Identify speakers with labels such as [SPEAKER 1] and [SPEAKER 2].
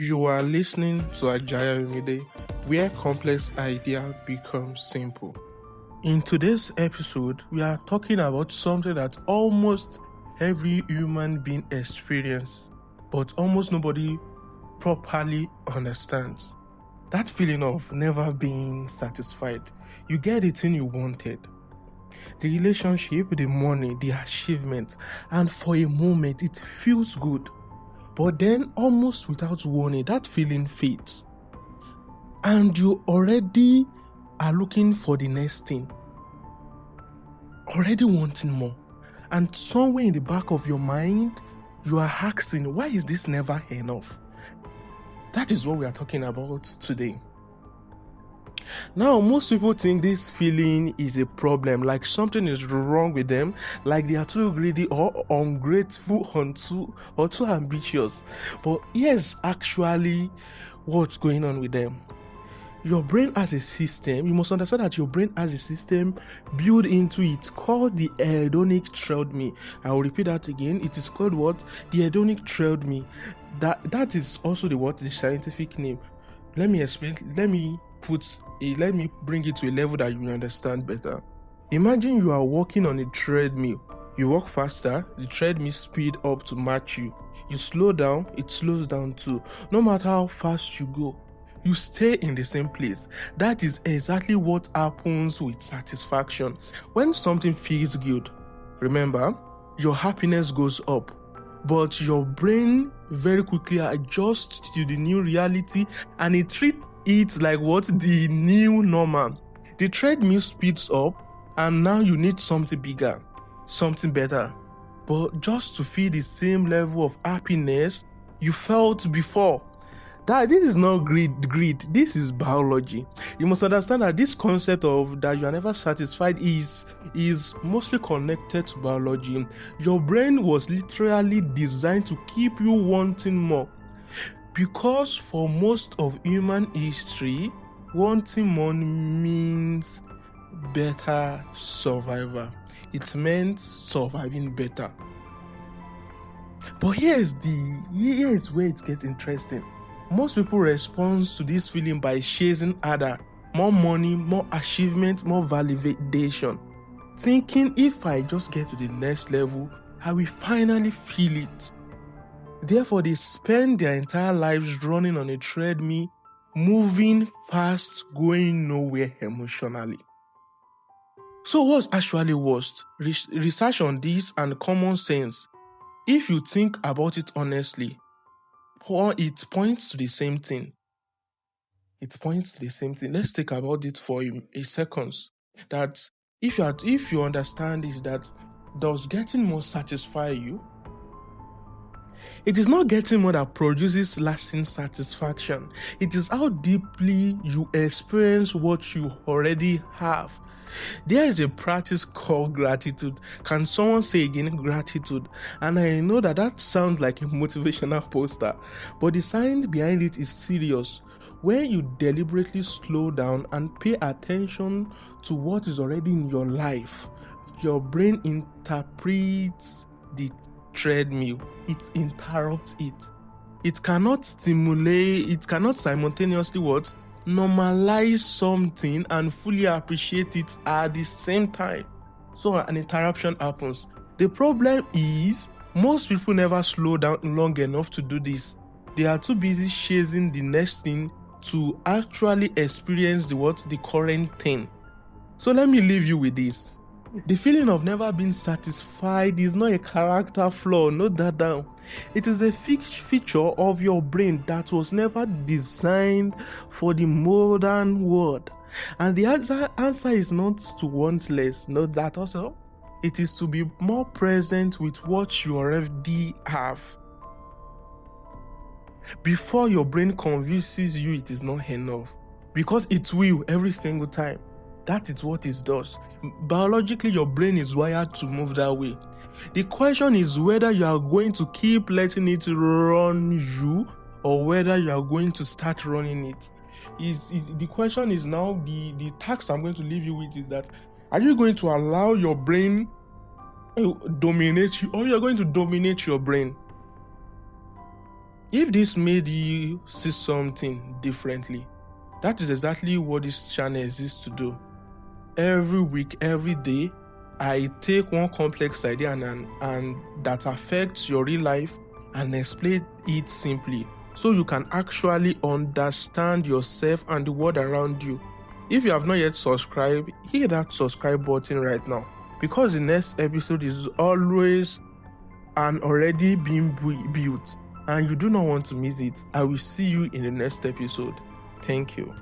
[SPEAKER 1] You are listening to Ayomide, where complex idea becomes simple. In today's episode, we are talking about something that almost every human being experiences, but almost nobody properly understands. That feeling of never being satisfied. You get the thing you wanted. The relationship, the money, the achievement, and for a moment it feels good. But then, almost without warning, that feeling fades. And you already are looking for the next thing. Already wanting more. And somewhere in the back of your mind, you are asking, why is this never enough? That is what we are talking about today. Now, most people think this feeling is a problem, like something is wrong with them, like they are too greedy or ungrateful or too ambitious. But here's actually what's going on with them. Your brain has a system. You must understand that your brain has a system built into it called the hedonic treadmill. I will repeat that again. It is called what? The hedonic treadmill. That is also the scientific name. Let me explain. Let me bring it to a level that you will understand better. Imagine you are walking on a treadmill. You walk faster, the treadmill speed up to match you. You slow down, it slows down too. No matter how fast you go, you stay in the same place. That is exactly what happens with satisfaction. When something feels good, remember, your happiness goes up. But your brain very quickly adjusts to the new reality and it treats it like what? The new normal. The treadmill speeds up and now you need something bigger, something better. But just to feel the same level of happiness you felt before. This is not greed. This is biology. You must understand that this concept of that you are never satisfied is mostly connected to biology. Your brain was literally designed to keep you wanting more. Because for most of human history, wanting more means better survival. It meant surviving better. But here is where it gets interesting. Most people respond to this feeling by chasing harder, more money, more achievement, more validation, thinking if I just get to the next level, I will finally feel it. Therefore, they spend their entire lives running on a treadmill, moving fast, going nowhere emotionally. So what's actually worst? Research on this and common sense, if you think about it honestly, it points to the same thing. Let's think about it for a second. That if you understand is that does getting more satisfy you? It is not getting more that produces lasting satisfaction. It is how deeply you experience what you already have. There is a practice called gratitude. Can someone say again gratitude? And I know that sounds like a motivational poster, but the science behind it is serious. When you deliberately slow down and pay attention to what is already in your life, your brain interprets the treadmill. It interrupts it. It cannot simultaneously normalize something and fully appreciate it at the same time. So an interruption happens. The problem is most people never slow down long enough to do this. They are too busy chasing the next thing to actually experience the current thing. So let me leave you with this. The feeling of never being satisfied is not a character flaw, note that down. It is a fixed feature of your brain that was never designed for the modern world. And the answer is not to want less, note that also. It is to be more present with what you already have. Before your brain convinces you it is not enough. Because it will every single time. That is what it does. Biologically, your brain is wired to move that way. The question is whether you are going to keep letting it run you or whether you are going to start running it. The question is now, the task I'm going to leave you with is that, are you going to allow your brain to dominate you or you are going to dominate your brain? If this made you see something differently, that is exactly what this channel exists to do. Every week, every day, I take one complex idea and that affects your real life and explain it simply so you can actually understand yourself and the world around you. If you have not yet subscribed, hit that subscribe button right now, because the next episode is always and already being built and you do not want to miss it. I will see you in the next episode. Thank you.